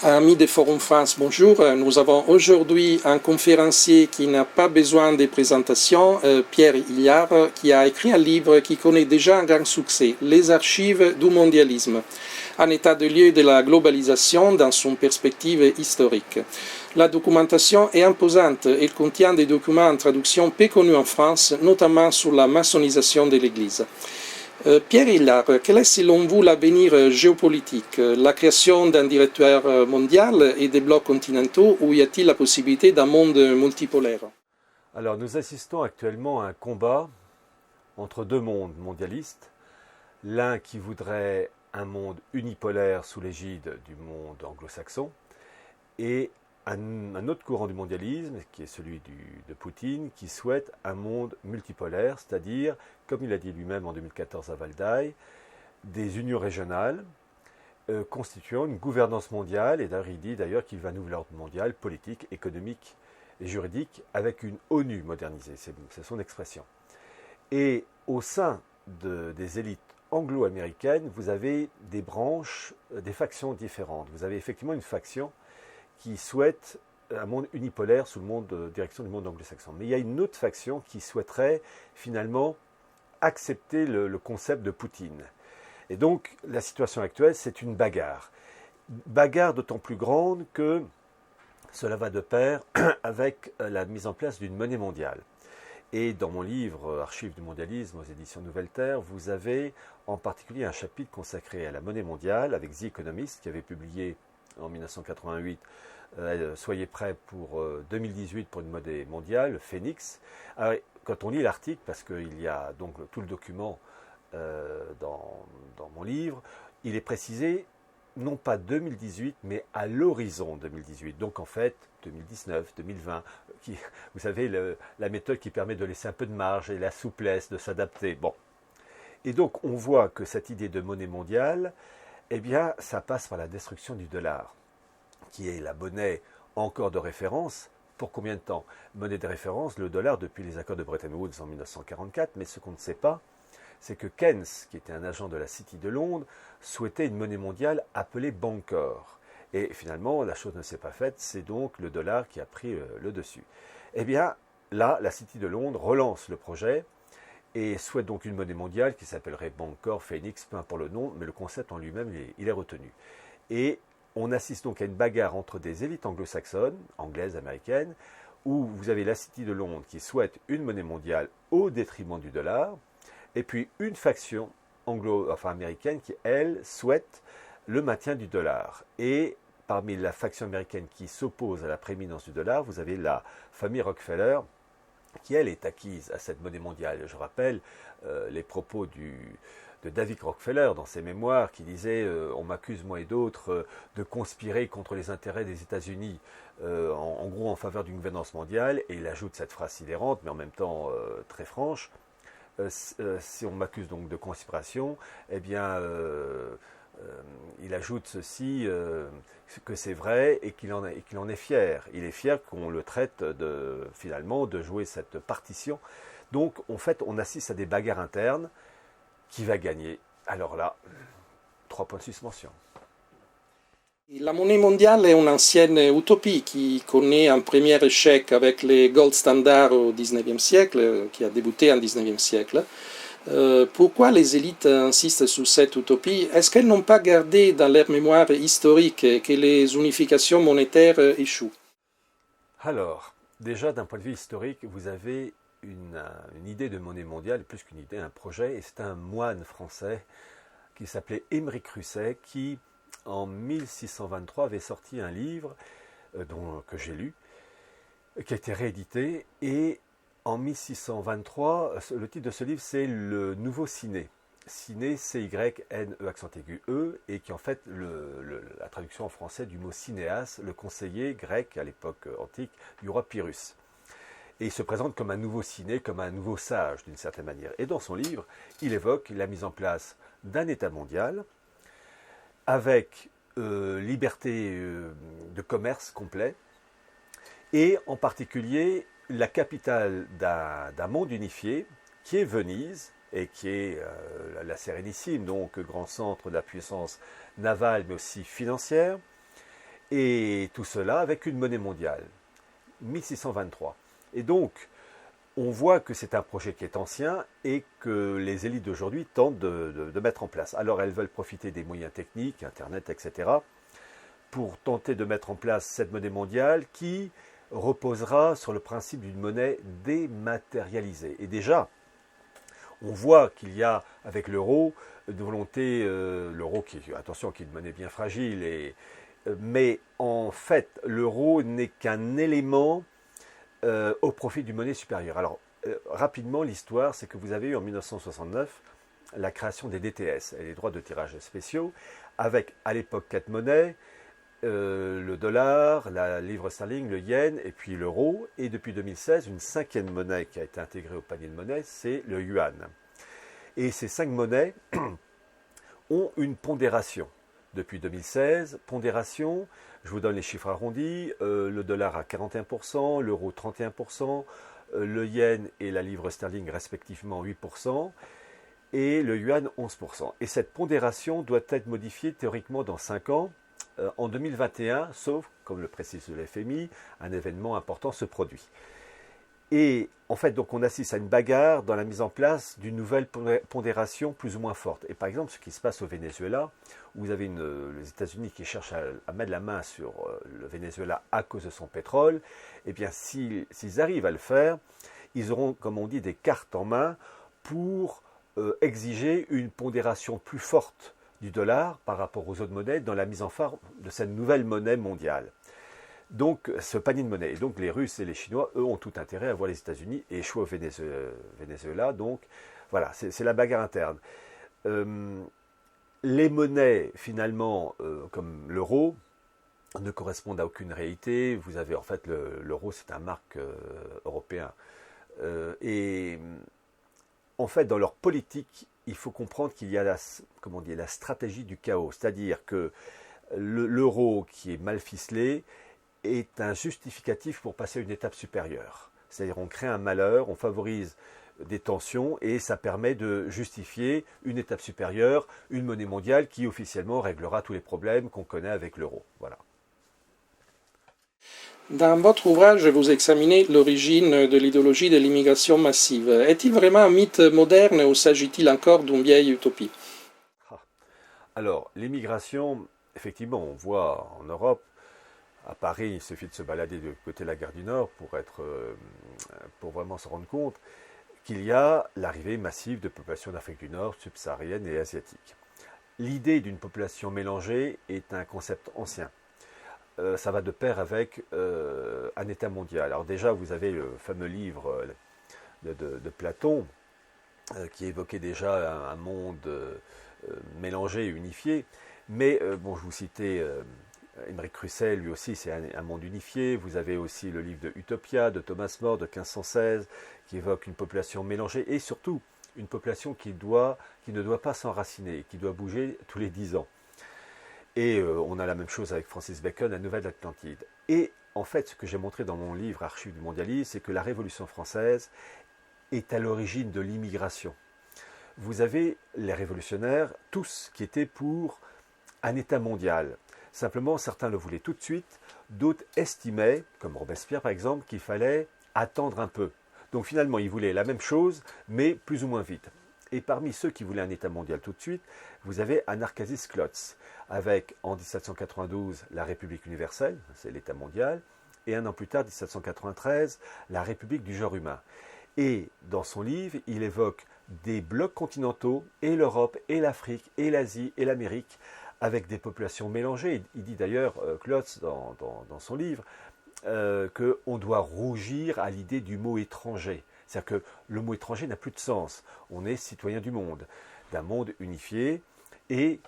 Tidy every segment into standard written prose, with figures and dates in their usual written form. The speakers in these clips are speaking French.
Amis de Forum France, bonjour. Nous avons aujourd'hui un conférencier qui n'a pas besoin de présentation, Pierre Hilliard, qui a écrit un livre qui connaît déjà un grand succès, Les archives du mondialisme, un état de lieu de la globalisation dans son perspective historique. La documentation est imposante. Elle contient des documents en traduction peu connus en France, notamment sur la maçonnisation de l'Église. Pierre Hilliard, quel est selon vous l'avenir géopolitique? La création d'un directoire mondial et des blocs continentaux, ou y a-t-il la possibilité d'un monde multipolaire? Alors nous assistons actuellement à un combat entre deux mondes mondialistes. L'un qui voudrait un monde unipolaire sous l'égide du monde anglo-saxon et un autre courant du mondialisme, qui est celui de Poutine, qui souhaite un monde multipolaire, c'est-à-dire, comme il a dit lui-même en 2014 à Valdai, des unions régionales constituant une gouvernance mondiale, et d'ailleurs il dit d'ailleurs qu'il va nouveler l'ordre mondial, politique, économique et juridique, avec une ONU modernisée, c'est son expression. Et au sein des élites anglo-américaines, vous avez des branches, des factions différentes. Vous avez effectivement une faction qui souhaite un monde unipolaire sous direction du monde anglo-saxon. Mais il y a une autre faction qui souhaiterait finalement accepter le concept de Poutine. Et donc la situation actuelle, c'est une bagarre. Bagarre d'autant plus grande que cela va de pair avec la mise en place d'une monnaie mondiale. Et dans mon livre Archives du mondialisme aux éditions Nouvelle Terre, vous avez en particulier un chapitre consacré à la monnaie mondiale avec The Economist qui avait publié en 1988 soyez prêts pour 2018 pour une monnaie mondiale, Phoenix. Alors, quand on lit l'article, parce qu'il y a donc tout le document dans mon livre, il est précisé non pas 2018, mais à l'horizon 2018. Donc en fait, 2019, 2020, vous savez, la méthode qui permet de laisser un peu de marge et la souplesse de s'adapter. Bon. Et donc on voit que cette idée de monnaie mondiale, eh bien, ça passe par la destruction du dollar, qui est la monnaie encore de référence. Pour combien de temps? Monnaie de référence, le dollar depuis les accords de Bretton Woods en 1944, mais ce qu'on ne sait pas, c'est que Keynes, qui était un agent de la City de Londres, souhaitait une monnaie mondiale appelée Bancor. Et finalement, la chose ne s'est pas faite, c'est donc le dollar qui a pris le dessus. Eh bien, là, la City de Londres relance le projet et souhaite donc une monnaie mondiale qui s'appellerait Bancor, Phoenix, peu importe le nom, mais le concept en lui-même, il est retenu. Et on assiste donc à une bagarre entre des élites anglo-saxonnes, anglaises, américaines, où vous avez la City de Londres qui souhaite une monnaie mondiale au détriment du dollar, et puis une faction américaine qui, elle, souhaite le maintien du dollar. Et parmi la faction américaine qui s'oppose à la prééminence du dollar, vous avez la famille Rockefeller, qui, elle, est acquise à cette monnaie mondiale. Je rappelle les propos de David Rockefeller dans ses mémoires qui disait on m'accuse moi et d'autres de conspirer contre les intérêts des États-Unis en gros en faveur d'une gouvernance mondiale, et il ajoute cette phrase sidérante mais en même temps très franche, si on m'accuse donc de conspiration, eh bien il ajoute ceci, que c'est vrai et qu'il en est fier. Il est fier qu'on le traite finalement de jouer cette partition. Donc en fait on assiste à des bagarres internes. Qui va gagner? Alors là, 3 points de suspension. La monnaie mondiale est une ancienne utopie qui connaît un premier échec avec les gold standards au XIXe siècle, qui a débuté en XIXe siècle. Pourquoi les élites insistent sur cette utopie? Est-ce qu'elles n'ont pas gardé dans leur mémoire historique que les unifications monétaires échouent? Alors, déjà d'un point de vue historique, vous avez une idée de monnaie mondiale, plus qu'une idée, un projet, et c'est un moine français qui s'appelait Émeric Russet, qui en 1623 avait sorti un livre que j'ai lu, qui a été réédité, et en 1623, le titre de ce livre c'est Le Nouveau Ciné. Ciné, C-Y-N-E accent aigu E, et qui est en fait la traduction en français du mot cinéas, le conseiller grec à l'époque antique du roi Pyrrhus. Et il se présente comme un nouveau ciné, comme un nouveau sage d'une certaine manière. Et dans son livre, il évoque la mise en place d'un État mondial avec liberté de commerce complet et en particulier la capitale d'un monde unifié qui est Venise et qui est la Sérénissime, donc grand centre de la puissance navale mais aussi financière. Et tout cela avec une monnaie mondiale, 1623. Et donc, on voit que c'est un projet qui est ancien et que les élites d'aujourd'hui tentent de mettre en place. Alors, elles veulent profiter des moyens techniques, Internet, etc., pour tenter de mettre en place cette monnaie mondiale qui reposera sur le principe d'une monnaie dématérialisée. Et déjà, on voit qu'il y a, avec l'euro, une volonté, l'euro qui est une monnaie bien fragile, mais en fait, l'euro n'est qu'un élément au profit d'une monnaie supérieure. Alors, rapidement, l'histoire, c'est que vous avez eu en 1969 la création des DTS, les droits de tirage spéciaux, avec à l'époque 4 monnaies, le dollar, la livre sterling, le yen et puis l'euro. Et depuis 2016, une 5e monnaie qui a été intégrée au panier de monnaie, c'est le yuan. Et ces 5 monnaies ont une pondération. Depuis 2016, pondération, je vous donne les chiffres arrondis, le dollar à 41%, l'euro 31%, le yen et la livre sterling respectivement 8%, et le yuan 11%. Et cette pondération doit être modifiée théoriquement dans 5 ans, en 2021, sauf, comme le précise le FMI, un événement important se produit. Et en fait, donc on assiste à une bagarre dans la mise en place d'une nouvelle pondération plus ou moins forte. Et par exemple, ce qui se passe au Venezuela, où vous avez les États-Unis qui cherchent à mettre la main sur le Venezuela à cause de son pétrole, eh bien, s'ils arrivent à le faire, ils auront, comme on dit, des cartes en main pour exiger une pondération plus forte du dollar par rapport aux autres monnaies dans la mise en forme de cette nouvelle monnaie mondiale. Donc, ce panier de monnaie. Et donc, les Russes et les Chinois, eux, ont tout intérêt à voir les États-Unis échouer au Venezuela. Donc, voilà, c'est la bagarre interne. Les monnaies, finalement, comme l'euro, ne correspondent à aucune réalité. Vous avez, en fait, l'euro, c'est un marque européen. Et en fait, dans leur politique, il faut comprendre qu'il y a la stratégie du chaos. C'est-à-dire que l'euro qui est mal ficelé est un justificatif pour passer à une étape supérieure. C'est-à-dire on crée un malheur, on favorise des tensions et ça permet de justifier une étape supérieure, une monnaie mondiale qui officiellement réglera tous les problèmes qu'on connaît avec l'euro. Voilà. Dans votre ouvrage, vous examinez l'origine de l'idéologie de l'immigration massive. Est-il vraiment un mythe moderne ou s'agit-il encore d'une vieille utopie? Alors, l'immigration, effectivement, on voit en Europe, à Paris, il suffit de se balader de côté de la gare du Nord pour vraiment se rendre compte qu'il y a l'arrivée massive de populations d'Afrique du Nord, subsaharienne et asiatique. L'idée d'une population mélangée est un concept ancien. Ça va de pair avec un État mondial. Alors déjà, vous avez le fameux livre de Platon qui évoquait déjà un monde mélangé et unifié. Mais bon, je vous citais Émeric Russell, lui aussi, c'est un monde unifié. Vous avez aussi le livre de Utopia de Thomas More de 1516 qui évoque une population mélangée et surtout une population qui ne doit pas s'enraciner, qui doit bouger tous les 10 ans. Et on a la même chose avec Francis Bacon, la Nouvelle-Atlantide. Et en fait, ce que j'ai montré dans mon livre Archives du mondialisme, c'est que la Révolution française est à l'origine de l'immigration. Vous avez les révolutionnaires, tous qui étaient pour un État mondial. Simplement, certains le voulaient tout de suite, d'autres estimaient, comme Robespierre par exemple, qu'il fallait attendre un peu. Donc finalement, ils voulaient la même chose, mais plus ou moins vite. Et parmi ceux qui voulaient un État mondial tout de suite, vous avez Anarkazis Klotz, avec en 1792 la République universelle, c'est l'État mondial, et un an plus tard, 1793, la République du genre humain. Et dans son livre, il évoque des blocs continentaux, et l'Europe, et l'Afrique, et l'Asie, et l'Amérique, avec des populations mélangées. Il dit d'ailleurs, Klotz, dans son livre, qu'on doit rougir à l'idée du mot étranger. C'est-à-dire que le mot étranger n'a plus de sens. On est citoyen du monde, d'un monde unifié. Et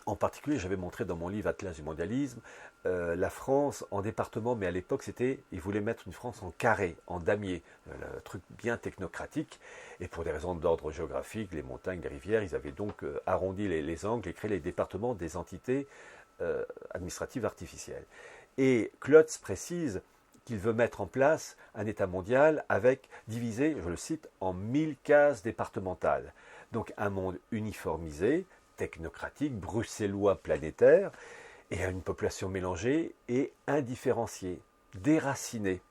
en particulier, j'avais montré dans mon livre Atlas du mondialisme, la France en département, mais à l'époque, ils voulaient mettre une France en carré, en damier, un truc bien technocratique. Et pour des raisons d'ordre géographique, les montagnes, les rivières, ils avaient donc arrondi les angles et créé les départements des entités administratives artificielles. Et Klotz précise qu'il veut mettre en place un État mondial divisé, je le cite, en 1000 cases départementales. Donc un monde uniformisé, technocratique, bruxellois, planétaire. et à une population mélangée et indifférenciée, déracinée.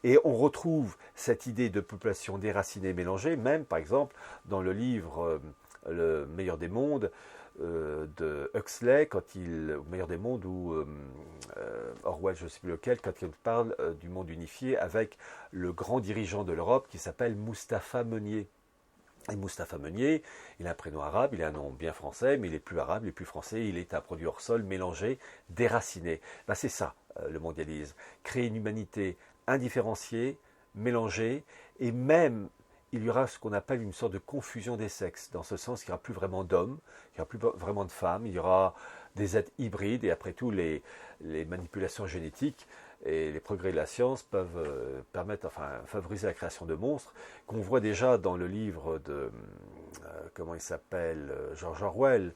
Et on retrouve cette idée de population déracinée mélangée, même par exemple dans le livre Le meilleur des mondes de Huxley, au meilleur des mondes, ou Orwell, je ne sais plus lequel, quand il parle du monde unifié avec le grand dirigeant de l'Europe qui s'appelle Mustapha Meunier. Et Mustapha Meunier, il a un prénom arabe, il a un nom bien français, mais il est plus arabe, il est plus français, il est un produit hors sol, mélangé, déraciné. Ben c'est ça, le mondialisme. Créer une humanité indifférenciée, mélangée, et même, il y aura ce qu'on appelle une sorte de confusion des sexes, dans ce sens qu'il n'y aura plus vraiment d'hommes, il n'y aura plus vraiment de femmes, il y aura des êtres hybrides, et après tout, les manipulations génétiques et les progrès de la science peuvent favoriser la création de monstres qu'on voit déjà dans le livre de comment il s'appelle, George Orwell,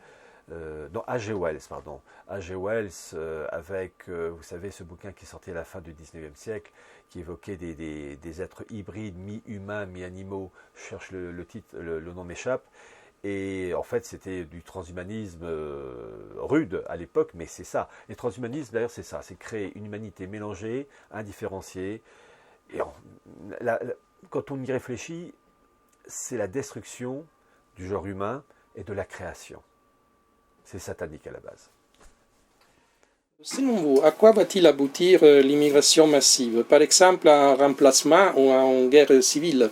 non, H.G. Wells, pardon. H.G. Wells, avec, vous savez, ce bouquin qui est sorti à la fin du 19e siècle, qui évoquait des êtres hybrides, mi-humains, mi-animaux. Je cherche le titre, le nom m'échappe. Et en fait, c'était du transhumanisme rude à l'époque, mais c'est ça. Les transhumanismes, d'ailleurs, c'est ça. C'est créer une humanité mélangée, indifférenciée. Et quand on y réfléchit, c'est la destruction du genre humain et de la création. C'est satanique à la base. Selon vous, à quoi va-t-il aboutir l'immigration massive? Par exemple, à un remplacement ou à une guerre civile?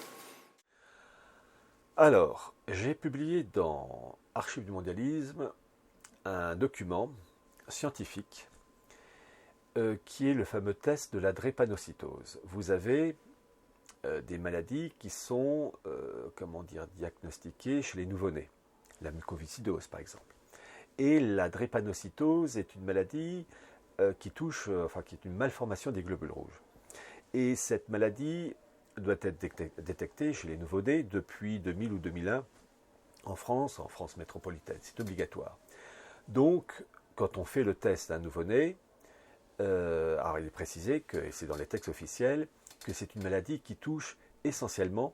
Alors, j'ai publié dans Archives du mondialisme un document scientifique qui est le fameux test de la drépanocytose. Vous avez des maladies qui sont diagnostiquées chez les nouveau-nés, la mucoviscidose par exemple. Et la drépanocytose est une maladie qui est une malformation des globules rouges. Et cette maladie doit être détectée chez les nouveau-nés depuis 2000 ou 2001 en France métropolitaine. C'est obligatoire. Donc, quand on fait le test d'un nouveau-né, alors il est précisé, et c'est dans les textes officiels, que c'est une maladie qui touche essentiellement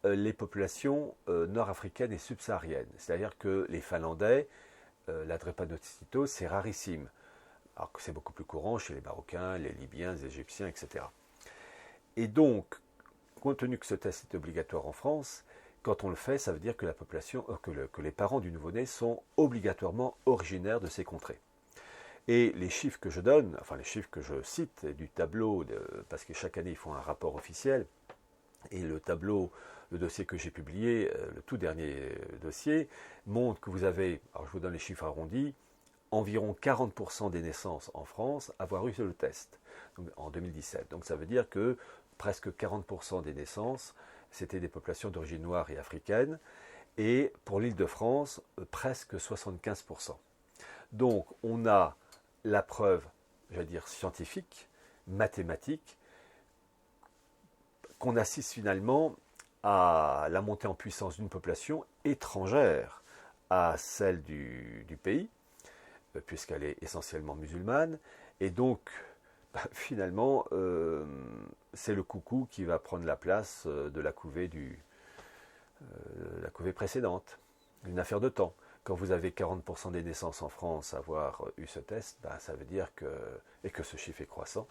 les populations nord-africaines et subsahariennes. C'est-à-dire que les Finlandais, la drépanocytose, c'est rarissime. Alors que c'est beaucoup plus courant chez les Marocains, les Libyens, les Égyptiens, etc. Et donc, compte tenu que ce test est obligatoire en France, quand on le fait, ça veut dire que la population, que les parents du nouveau-né sont obligatoirement originaires de ces contrées. Et les chiffres que je donne, enfin les chiffres que je cite du tableau, parce que chaque année ils font un rapport officiel, et le tableau, le dossier que j'ai publié, le tout dernier dossier, montre que vous avez, alors je vous donne les chiffres arrondis, environ 40% des naissances en France avoir eu le test donc, en 2017. Donc ça veut dire que presque 40% des naissances, c'était des populations d'origine noire et africaine, et pour l'Île-de-France, presque 75%. Donc on a la preuve, j'allais dire scientifique, mathématique, qu'on assiste finalement à la montée en puissance d'une population étrangère à celle du pays, puisqu'elle est essentiellement musulmane, et donc finalement c'est le coucou qui va prendre la place de la couvée précédente, une affaire de temps. Quand vous avez 40% des naissances en France avoir eu ce test, ça veut dire que ce chiffre est croissant,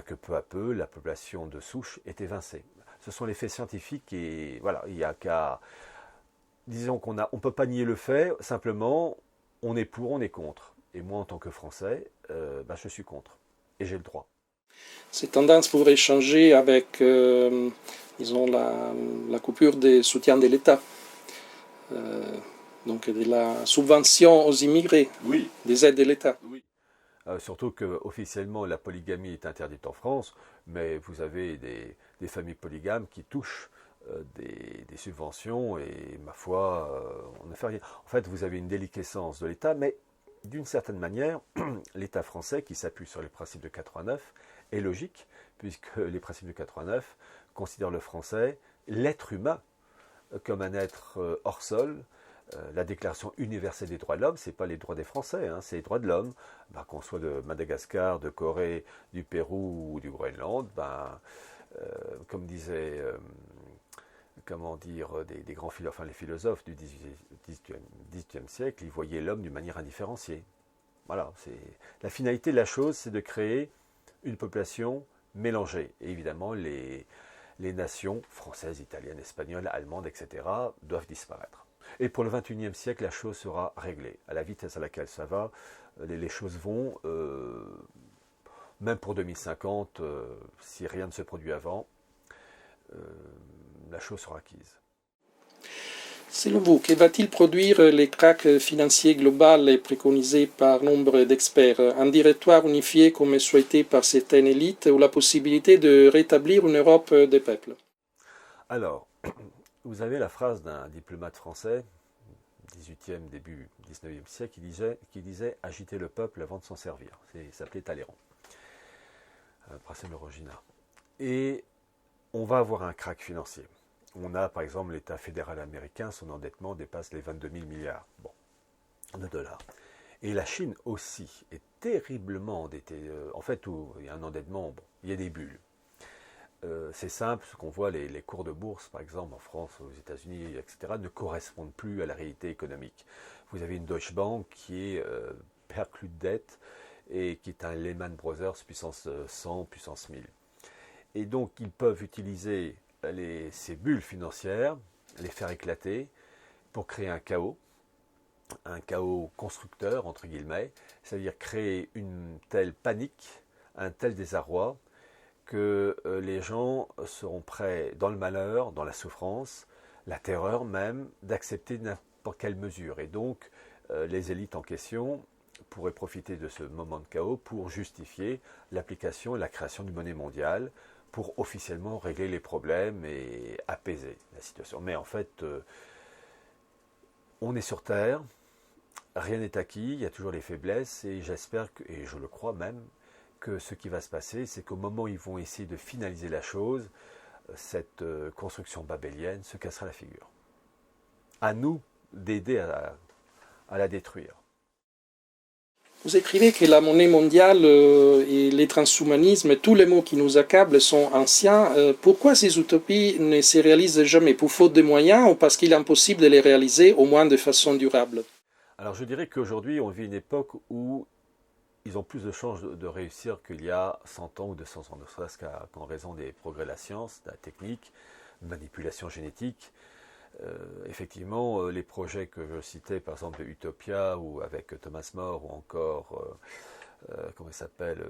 que peu à peu la population de souche est évincée. Ce sont les faits scientifiques et voilà, il n'y a qu'à... Disons qu'on ne peut pas nier le fait, simplement on est pour, on est contre. Et moi en tant que Français, je suis contre. Et j'ai le droit. Ces tendances pourraient changer avec, disons, la coupure des soutiens de l'État. Donc de la subvention aux immigrés, oui. Des aides de l'État. Oui. Surtout qu'officiellement la polygamie est interdite en France, mais vous avez des familles polygames qui touchent des subventions et ma foi, on ne fait rien. En fait, vous avez une déliquescence de l'État, mais d'une certaine manière, l'État français qui s'appuie sur les principes de 89 est logique, puisque les principes de 89 considèrent le français, l'être humain, comme un être hors sol. La Déclaration universelle des droits de l'homme, ce n'est pas les droits des Français, c'est les droits de l'homme. Qu'on soit de Madagascar, de Corée, du Pérou ou du Groenland, comme disaient des grands philosophes, les philosophes du XVIIIe siècle, ils voyaient l'homme d'une manière indifférenciée. Voilà, la finalité de la chose, c'est de créer une population mélangée. Et évidemment, les nations françaises, italiennes, espagnoles, allemandes, etc. doivent disparaître. Et pour le XXIe siècle, la chose sera réglée. À la vitesse à laquelle ça va, les choses vont, même pour 2050, si rien ne se produit avant, la chose sera acquise. Selon vous, que va-t-il produire les cracks financiers global préconisés par nombre d'experts? Un directoire unifié comme souhaité par certaines élites ou la possibilité de rétablir une Europe des peuples? Alors, vous avez la phrase d'un diplomate français, 18e, début 19e siècle, qui disait « agiter le peuple avant de s'en servir ». Il s'appelait Talleyrand, Prasem Rogina. Et on va avoir un crack financier. On a par exemple l'État fédéral américain, son endettement dépasse les 22 000 milliards de dollars. Et la Chine aussi est terriblement endettée. En fait, où il y a un endettement, il y a des bulles. C'est simple, ce qu'on voit, les cours de bourse, par exemple, en France, aux États-Unis, etc., ne correspondent plus à la réalité économique. Vous avez une Deutsche Bank qui est perclue de dettes et qui est un Lehman Brothers puissance 100, puissance 1000. Et donc, ils peuvent utiliser ces bulles financières, les faire éclater pour créer un chaos constructeur, entre guillemets, c'est-à-dire créer une telle panique, un tel désarroi, que les gens seront prêts, dans le malheur, dans la souffrance, la terreur même, d'accepter n'importe quelle mesure. Et donc, les élites en question pourraient profiter de ce moment de chaos pour justifier l'application et la création d'une monnaie mondiale, pour officiellement régler les problèmes et apaiser la situation. Mais en fait, on est sur Terre, rien n'est acquis, il y a toujours les faiblesses, et j'espère, et je le crois même, que ce qui va se passer, c'est qu'au moment où ils vont essayer de finaliser la chose, cette construction babélienne se cassera la figure. À nous d'aider à la détruire. Vous écrivez que la monnaie mondiale et les transhumanismes, tous les mots qui nous accablent sont anciens. Pourquoi ces utopies ne se réalisent jamais? Pour faute de moyens ou parce qu'il est impossible de les réaliser, au moins de façon durable? Alors je dirais qu'aujourd'hui, on vit une époque où ils ont plus de chances de réussir qu'il y a 100 ans ou 200 ans, ne serait-ce qu'en raison des progrès de la science, de la technique, manipulation génétique. Effectivement, les projets que je citais, par exemple de Utopia ou avec Thomas More ou encore, comment il s'appelle,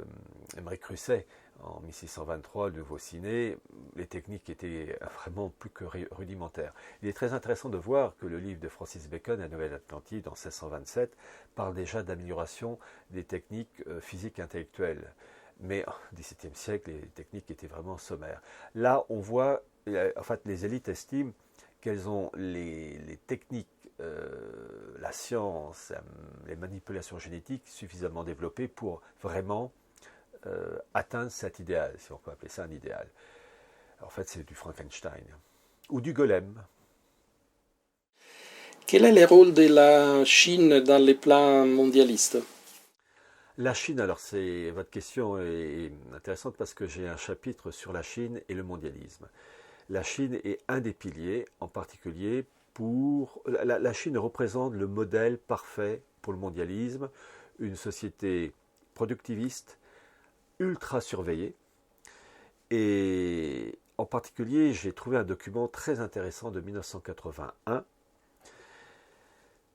Émeric Crusset en 1623, le nouveau ciné, les techniques étaient vraiment plus que rudimentaires. Il est très intéressant de voir que le livre de Francis Bacon, La Nouvelle-Atlantide, en 1627, parle déjà d'amélioration des techniques physiques intellectuelles. Mais au XVIIe siècle, les techniques étaient vraiment sommaires. Là, on voit, en fait, les élites estiment qu'elles ont les techniques, la science, les manipulations génétiques suffisamment développées pour vraiment atteindre cet idéal, si on peut appeler ça un idéal. En fait, c'est du Frankenstein ou du golem. Quel est le rôle de la Chine dans les plans mondialistes? La Chine, alors votre question est intéressante parce que j'ai un chapitre sur la Chine et le mondialisme. La Chine est un des piliers, en particulier pour... La Chine représente le modèle parfait pour le mondialisme, une société productiviste, ultra surveillée. Et en particulier, j'ai trouvé un document très intéressant de 1981.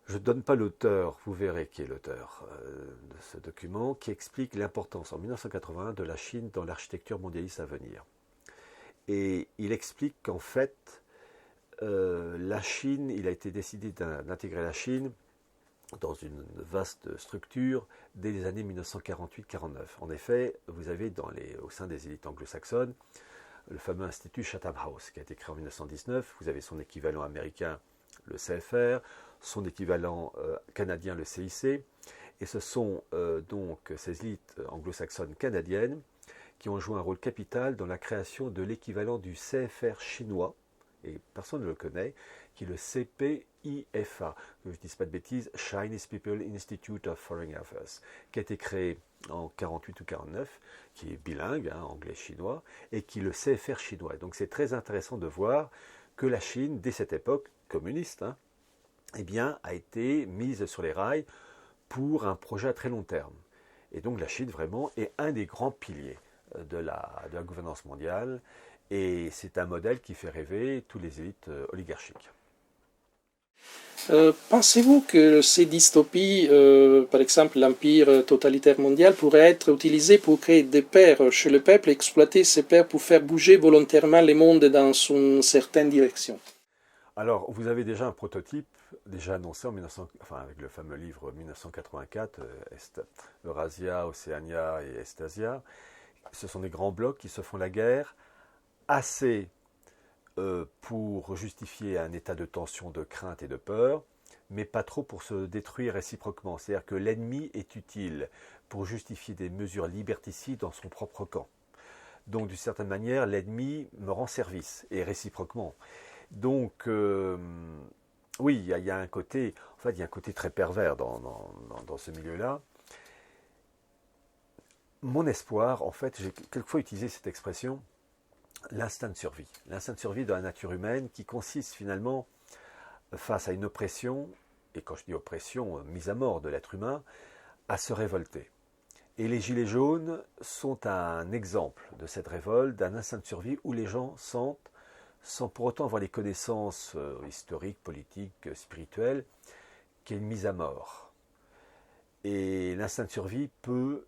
Je ne donne pas l'auteur, vous verrez qui est l'auteur de ce document, qui explique l'importance en 1981 de la Chine dans l'architecture mondialiste à venir. Et il explique qu'en fait, la Chine, il a été décidé d'intégrer la Chine dans une vaste structure dès les années 1948-49. En effet, vous avez au sein des élites anglo-saxonnes le fameux institut Chatham House qui a été créé en 1919. Vous avez son équivalent américain, le CFR, son équivalent canadien, le CIC. Et ce sont donc ces élites anglo-saxonnes canadiennes qui ont joué un rôle capital dans la création de l'équivalent du CFR chinois, et personne ne le connaît, qui est le CPIFA, que je ne dise pas de bêtises, Chinese People Institute of Foreign Affairs, qui a été créé en 48 ou 49, qui est bilingue, anglais-chinois, et qui est le CFR chinois. Donc c'est très intéressant de voir que la Chine, dès cette époque communiste, eh bien, a été mise sur les rails pour un projet à très long terme. Et donc la Chine vraiment est un des grands piliers de la gouvernance mondiale, et c'est un modèle qui fait rêver toutes les élites oligarchiques. Pensez-vous que ces dystopies, par exemple l'empire totalitaire mondial, pourraient être utilisées pour créer des pairs chez le peuple et exploiter ces pairs pour faire bouger volontairement le monde dans une certaine direction? Alors, vous avez déjà un prototype, déjà annoncé avec le fameux livre 1984, Eurasia, Océania et Estasia. Ce sont des grands blocs qui se font la guerre, assez pour justifier un état de tension, de crainte et de peur, mais pas trop pour se détruire réciproquement. C'est-à-dire que l'ennemi est utile pour justifier des mesures liberticides dans son propre camp. Donc, d'une certaine manière, l'ennemi me rend service, et réciproquement. Donc, oui, il y a un côté, en fait, il y a un côté très pervers dans ce milieu-là. Mon espoir, en fait, j'ai quelquefois utilisé cette expression, l'instinct de survie. L'instinct de survie de la nature humaine qui consiste finalement, face à une oppression, et quand je dis oppression, mise à mort de l'être humain, à se révolter. Et les Gilets jaunes sont un exemple de cette révolte, d'un instinct de survie où les gens sentent, sans pour autant avoir les connaissances historiques, politiques, spirituelles, qu'il y a une mise à mort. Et l'instinct de survie peut,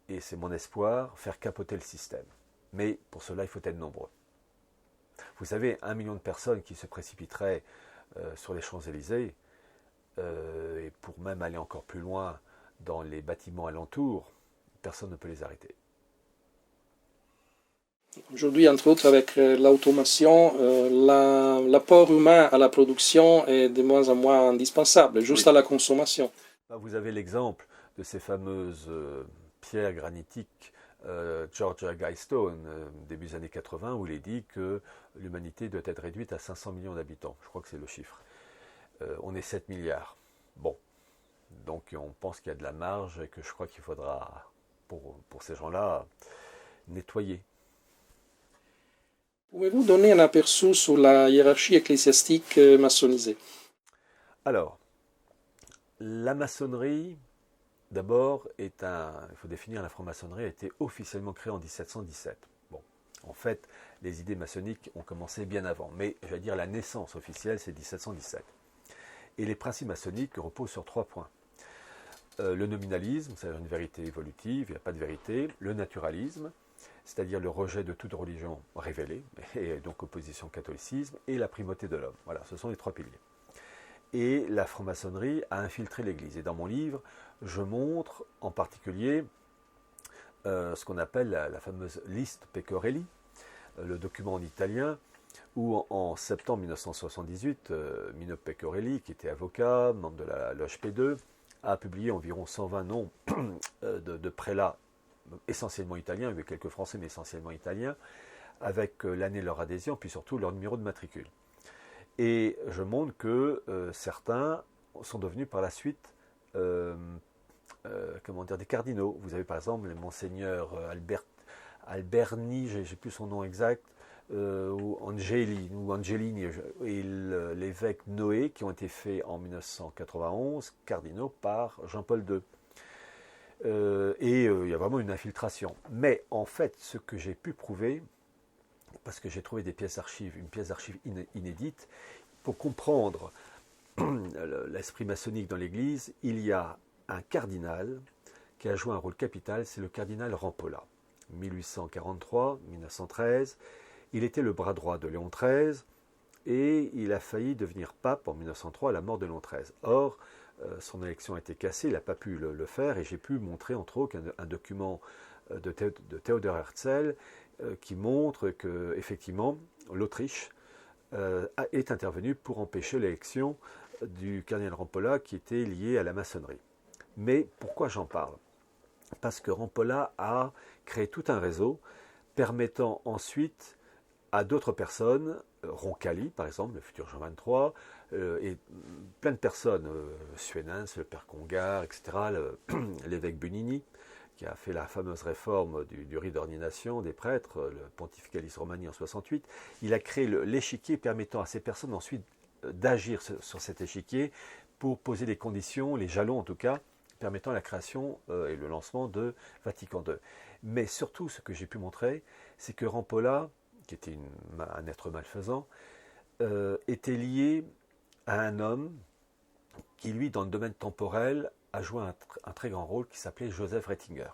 et c'est mon espoir, faire capoter le système. Mais pour cela, il faut être nombreux. Vous savez, 1 million de personnes qui se précipiteraient sur les Champs-Élysées, et pour même aller encore plus loin dans les bâtiments alentours, personne ne peut les arrêter. Aujourd'hui, entre autres, avec l'automation, l'apport humain à la production est de moins en moins indispensable, juste à la consommation. Vous avez l'exemple de ces fameuses pierres granitiques Georgia Guidestone, début des années 80, où il est dit que l'humanité doit être réduite à 500 millions d'habitants. Je crois que c'est le chiffre. On est 7 milliards. Bon, donc on pense qu'il y a de la marge et que je crois qu'il faudra, pour ces gens-là, nettoyer. Pouvez-vous donner un aperçu sur la hiérarchie ecclésiastique maçonnisée? Alors, la maçonnerie, d'abord, il faut définir, la franc-maçonnerie a été officiellement créée en 1717. Bon, en fait, les idées maçonniques ont commencé bien avant, mais je vais dire la naissance officielle, c'est 1717. Et les principes maçonniques reposent sur 3 points. Le nominalisme, c'est-à-dire une vérité évolutive, il n'y a pas de vérité. Le naturalisme, c'est-à-dire le rejet de toute religion révélée, et donc opposition au catholicisme, et la primauté de l'homme. Voilà, ce sont les 3 piliers. Et la franc-maçonnerie a infiltré l'Église. Et dans mon livre, je montre en particulier ce qu'on appelle la fameuse liste Pecorelli, le document en italien, où en septembre 1978, Mino Pecorelli, qui était avocat, membre de la loge P2, a publié environ 120 noms de prélats essentiellement italiens, avec quelques français mais essentiellement italiens, avec l'année de leur adhésion, puis surtout leur numéro de matricule. Et je montre que certains sont devenus par la suite des cardinaux. Vous avez par exemple le monseigneur Alberni, je n'ai plus son nom exact, ou Angelini, et l'évêque Noé, qui ont été faits en 1991, cardinaux par Jean-Paul II. Il y a vraiment une infiltration. Mais en fait, ce que j'ai pu prouver, parce que j'ai trouvé une pièce d'archive inédite, pour comprendre l'esprit maçonnique dans l'Église, il y a un cardinal qui a joué un rôle capital, c'est le cardinal Rampolla. 1843-1913, il était le bras droit de Léon XIII et il a failli devenir pape en 1903 à la mort de Léon XIII. Or, son élection a été cassée, il n'a pas pu le faire, et j'ai pu montrer entre autres un document de Theodor Herzl qui montre que effectivement l'Autriche est intervenue pour empêcher l'élection du cardinal Rampolla qui était lié à la maçonnerie. Mais pourquoi j'en parle? Parce que Rampolla a créé tout un réseau permettant ensuite à d'autres personnes, Roncalli par exemple, le futur Jean XXIII, et plein de personnes, Suenens, le père Congar, etc., l'évêque Bunini, qui a fait la fameuse réforme du rite d'ordination des prêtres, le Pontificalis Romani en 68, il a créé l'échiquier permettant à ces personnes ensuite d'agir sur cet échiquier pour poser les conditions, les jalons en tout cas, permettant la création et le lancement de Vatican II. Mais surtout, ce que j'ai pu montrer, c'est que Rampolla, qui était un être malfaisant, était lié à un homme qui, lui, dans le domaine temporel, a joué un très grand rôle, qui s'appelait Joseph Ratzinger.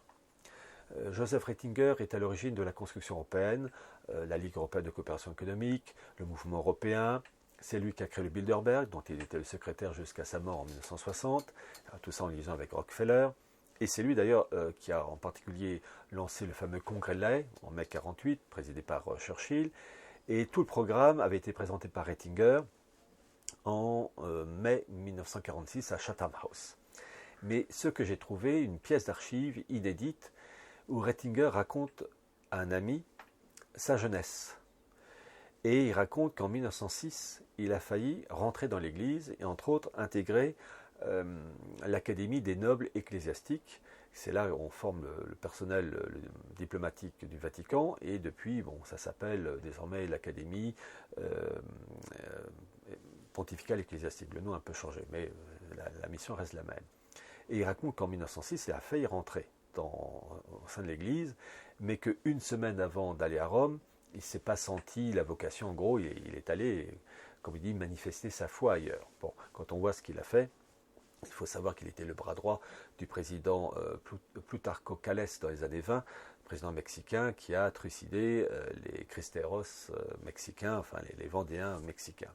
Joseph Ratzinger est à l'origine de la construction européenne, la Ligue européenne de coopération économique, le mouvement européen. C'est lui qui a créé le Bilderberg, dont il était le secrétaire jusqu'à sa mort en 1960, tout ça en liaison avec Rockefeller. Et c'est lui d'ailleurs qui a en particulier lancé le fameux congrès de La Haye en mai 1948, présidé par Churchill. Et tout le programme avait été présenté par Ratzinger en mai 1946 à Chatham House. Mais ce que j'ai trouvé, une pièce d'archive inédite où Ratzinger raconte à un ami sa jeunesse. Et il raconte qu'en 1906, il a failli rentrer dans l'Église et entre autres intégrer l'Académie des nobles ecclésiastiques. C'est là où on forme le personnel diplomatique du Vatican et depuis, ça s'appelle désormais l'Académie pontificale ecclésiastique. Le nom a un peu changé, mais la mission reste la même. Et il raconte qu'en 1906, il a failli rentrer au sein de l'Église, mais qu'une semaine avant d'aller à Rome, il ne s'est pas senti la vocation. En gros, il est allé, comme il dit, manifester sa foi ailleurs. Bon, quand on voit ce qu'il a fait, il faut savoir qu'il était le bras droit du président Plutarco Calles dans les années 20, président mexicain qui a trucidé les cristeros mexicains, enfin les vendéens mexicains.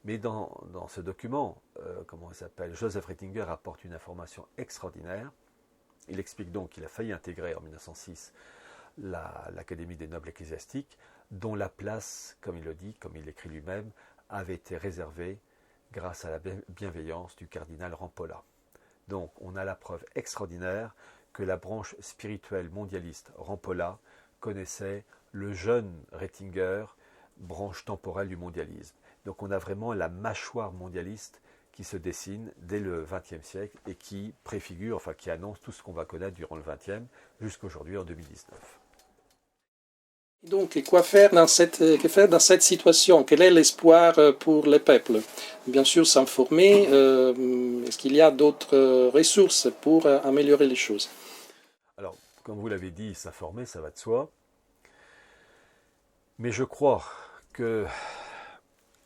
Mais dans ce document, comment il s'appelle, Joseph Ratzinger apporte une information extraordinaire. Il explique donc qu'il a failli intégrer en 1906 l'Académie des nobles ecclésiastiques, dont la place, comme il le dit, comme il l'écrit lui-même, avait été réservée grâce à la bienveillance du cardinal Rampolla. Donc on a la preuve extraordinaire que la branche spirituelle mondialiste Rampolla connaissait le jeune Ratzinger, branche temporelle du mondialisme. Donc on a vraiment la mâchoire mondialiste qui se dessine dès le XXe siècle et qui préfigure, enfin qui annonce tout ce qu'on va connaître durant le XXe jusqu'à aujourd'hui en 2019. Donc, que faire dans cette situation? Quel est l'espoir pour les peuples? Bien sûr, s'informer. Est-ce qu'il y a d'autres ressources pour améliorer les choses? Alors, comme vous l'avez dit, s'informer, ça va de soi. Mais je crois que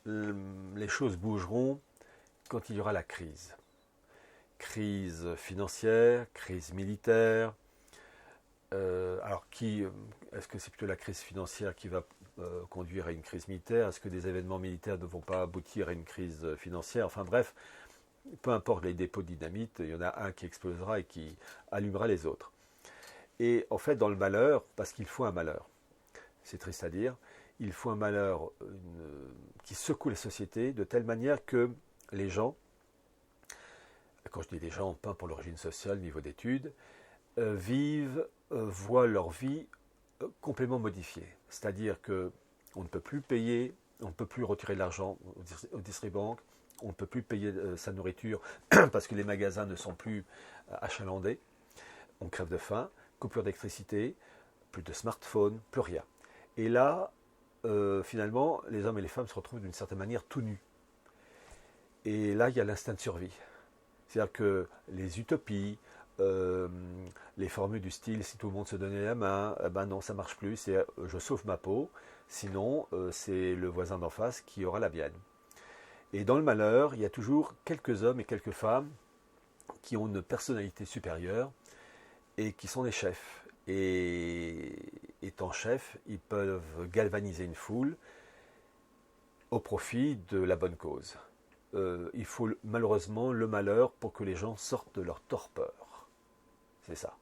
les choses bougeront quand il y aura la crise. Crise financière, crise militaire. Est-ce que c'est plutôt la crise financière qui va conduire à une crise militaire? Est-ce que des événements militaires ne vont pas aboutir à une crise financière? Enfin bref, peu importe les dépôts de dynamite, il y en a un qui explosera et qui allumera les autres. Et en fait, dans le malheur, parce qu'il faut un malheur, c'est triste à dire, il faut un malheur qui secoue la société de telle manière que les gens, quand je dis les gens, pas pour l'origine sociale, niveau d'études, voient leur vie complètement modifiée. C'est-à-dire qu'on ne peut plus payer, on ne peut plus retirer de l'argent au distribuant, on ne peut plus payer sa nourriture parce que les magasins ne sont plus achalandés, on crève de faim, coupure d'électricité, plus de smartphone, plus rien. Et là, finalement, les hommes et les femmes se retrouvent d'une certaine manière tout nus. Et là, il y a l'instinct de survie. C'est-à-dire que les utopies, les formules du style si tout le monde se donnait la main, ben non, ça ne marche plus, c'est je sauve ma peau, sinon c'est le voisin d'en face qui aura la mienne. Et dans le malheur, il y a toujours quelques hommes et quelques femmes qui ont une personnalité supérieure et qui sont des chefs. Et étant chefs, ils peuvent galvaniser une foule au profit de la bonne cause. Il faut malheureusement le malheur pour que les gens sortent de leur torpeur. C'est ça.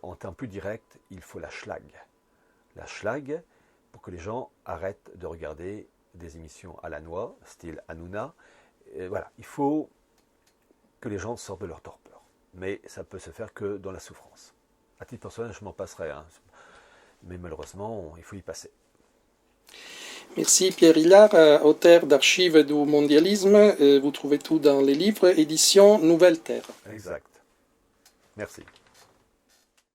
En termes plus directs, il faut la schlag. La schlag pour que les gens arrêtent de regarder des émissions à la noix, style Hanouna. Et voilà, il faut que les gens sortent de leur torpeur. Mais ça peut se faire que dans la souffrance. À titre personnel, je m'en passerai. Mais malheureusement, il faut y passer. Merci Pierre Hillard, auteur d'archives du mondialisme. Vous trouvez tout dans les livres, édition Nouvelle Terre. Exact. Merci.